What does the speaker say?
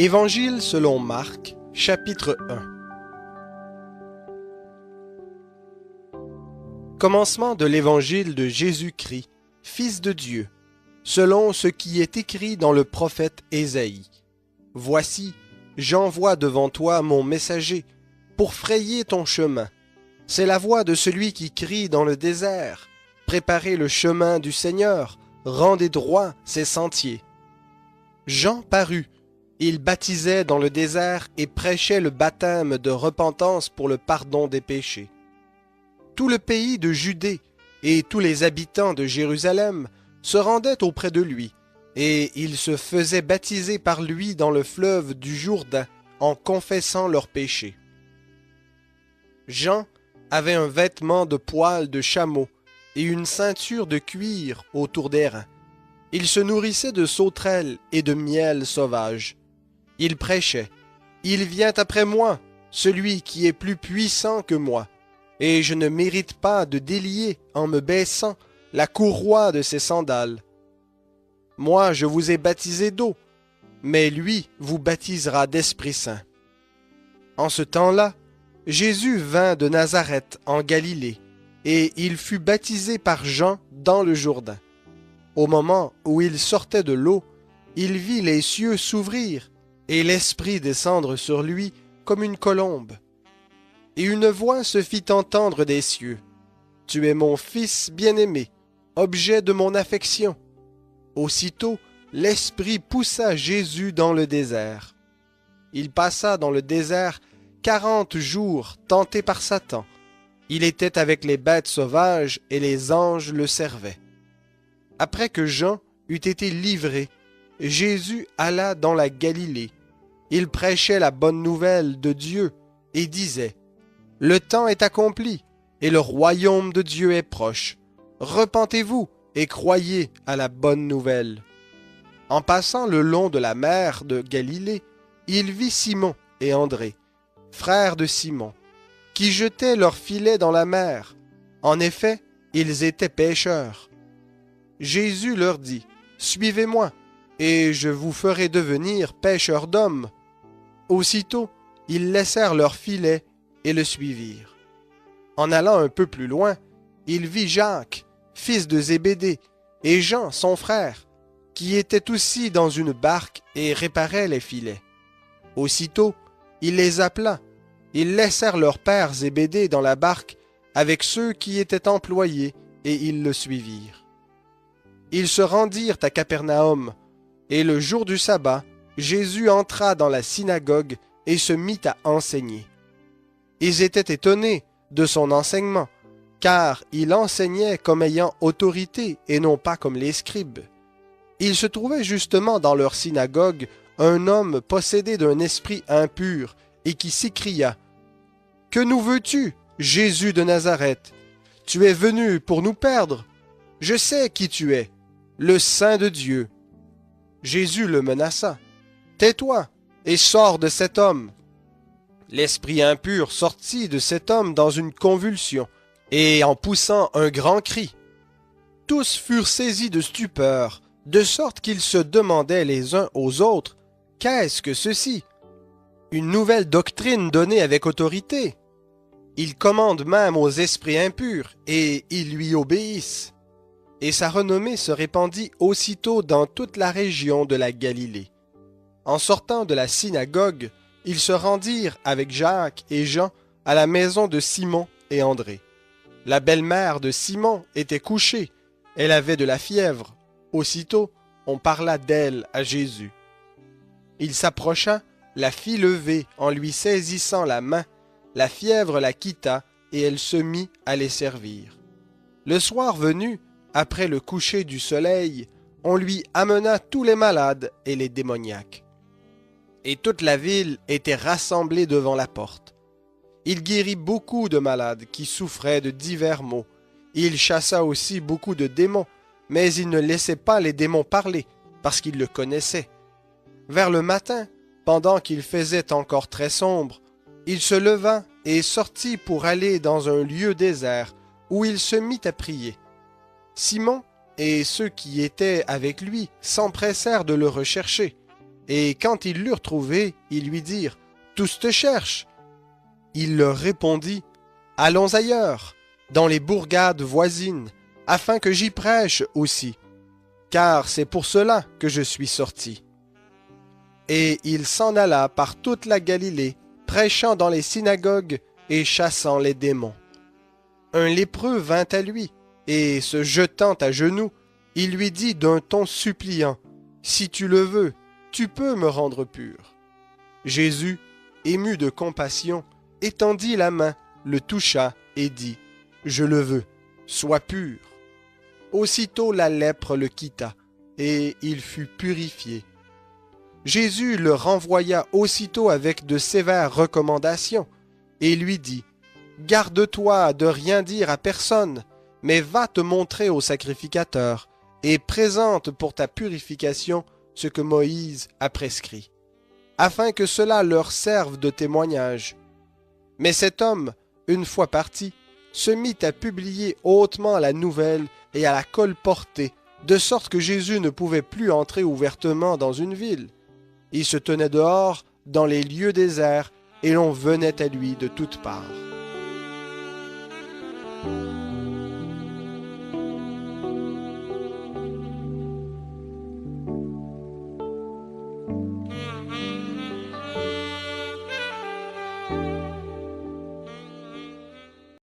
Évangile selon Marc, chapitre 1. Commencement de l'évangile de Jésus-Christ, Fils de Dieu, selon ce qui est écrit dans le prophète Ésaïe. Voici, j'envoie devant toi mon messager, pour frayer ton chemin. C'est la voix de celui qui crie dans le désert. Préparez le chemin du Seigneur, rendez droit ses sentiers. Jean parut. Il baptisait dans le désert et prêchait le baptême de repentance pour le pardon des péchés. Tout le pays de Judée et tous les habitants de Jérusalem se rendaient auprès de lui, et ils se faisaient baptiser par lui dans le fleuve du Jourdain en confessant leurs péchés. Jean avait un vêtement de poil de chameau et une ceinture de cuir autour des reins. Il se nourrissait de sauterelles et de miel sauvage. Il prêchait, « Il vient après moi, celui qui est plus puissant que moi, et je ne mérite pas de délier, en me baissant, la courroie de ses sandales. Moi, je vous ai baptisé d'eau, mais lui vous baptisera d'Esprit Saint. » En ce temps-là, Jésus vint de Nazareth en Galilée, et il fut baptisé par Jean dans le Jourdain. Au moment où il sortait de l'eau, il vit les cieux s'ouvrir, et l'Esprit descendre sur lui comme une colombe. Et une voix se fit entendre des cieux. « Tu es mon Fils bien-aimé, objet de mon affection. » Aussitôt, l'Esprit poussa Jésus dans le désert. Il passa dans le désert 40 jours, tenté par Satan. Il était avec les bêtes sauvages et les anges le servaient. Après que Jean eut été livré, Jésus alla dans la Galilée. Il prêchait la bonne nouvelle de Dieu et disait, « Le temps est accompli et le royaume de Dieu est proche. Repentez-vous et croyez à la bonne nouvelle. » En passant le long de la mer de Galilée, il vit Simon et André, frères de Simon, qui jetaient leurs filets dans la mer. En effet, ils étaient pêcheurs. Jésus leur dit, « Suivez-moi, et je vous ferai devenir pêcheurs d'hommes. » Aussitôt, ils laissèrent leurs filets et le suivirent. En allant un peu plus loin, il vit Jacques, fils de Zébédée, et Jean, son frère, qui étaient aussi dans une barque et réparaient les filets. Aussitôt, il les appela. Ils laissèrent leur père Zébédée dans la barque avec ceux qui étaient employés, et ils le suivirent. Ils se rendirent à Capernaum, et le jour du sabbat, Jésus entra dans la synagogue et se mit à enseigner. Ils étaient étonnés de son enseignement, car il enseignait comme ayant autorité et non pas comme les scribes. Il se trouvait justement dans leur synagogue un homme possédé d'un esprit impur et qui s'écria, « Que nous veux-tu, Jésus de Nazareth? Tu es venu pour nous perdre. Je sais qui tu es, le Saint de Dieu. » Jésus le menaça. « Tais-toi et sors de cet homme. » L'esprit impur sortit de cet homme dans une convulsion, et en poussant un grand cri. Tous furent saisis de stupeur, de sorte qu'ils se demandaient les uns aux autres, « Qu'est-ce que ceci? Une nouvelle doctrine donnée avec autorité. Il commande même aux esprits impurs, et ils lui obéissent. » Et sa renommée se répandit aussitôt dans toute la région de la Galilée. En sortant de la synagogue, ils se rendirent avec Jacques et Jean à la maison de Simon et André. La belle-mère de Simon était couchée, elle avait de la fièvre. Aussitôt, on parla d'elle à Jésus. Il s'approcha, la fit lever en lui saisissant la main, la fièvre la quitta et elle se mit à les servir. Le soir venu, après le coucher du soleil, on lui amena tous les malades et les démoniaques. Et toute la ville était rassemblée devant la porte. Il guérit beaucoup de malades qui souffraient de divers maux. Il chassa aussi beaucoup de démons, mais il ne laissait pas les démons parler, parce qu'il le connaissait. Vers le matin, pendant qu'il faisait encore très sombre, il se leva et sortit pour aller dans un lieu désert, où il se mit à prier. Simon et ceux qui étaient avec lui s'empressèrent de le rechercher. Et quand ils l'eurent trouvé, ils lui dirent, « Tous te cherchent. » Il leur répondit, « Allons ailleurs, dans les bourgades voisines, afin que j'y prêche aussi, car c'est pour cela que je suis sorti. » Et il s'en alla par toute la Galilée, prêchant dans les synagogues et chassant les démons. Un lépreux vint à lui, et se jetant à genoux, il lui dit d'un ton suppliant, « Si tu le veux, tu peux me rendre pur. » Jésus, ému de compassion, étendit la main, le toucha et dit, « Je le veux, sois pur. » Aussitôt la lèpre le quitta, et il fut purifié. Jésus le renvoya aussitôt avec de sévères recommandations, et lui dit, « Garde-toi de rien dire à personne, mais va te montrer au sacrificateur, et présente pour ta purification ce que Moïse a prescrit, afin que cela leur serve de témoignage. » Mais cet homme, une fois parti, se mit à publier hautement la nouvelle et à la colporter, de sorte que Jésus ne pouvait plus entrer ouvertement dans une ville. Il se tenait dehors, dans les lieux déserts, et l'on venait à lui de toutes parts.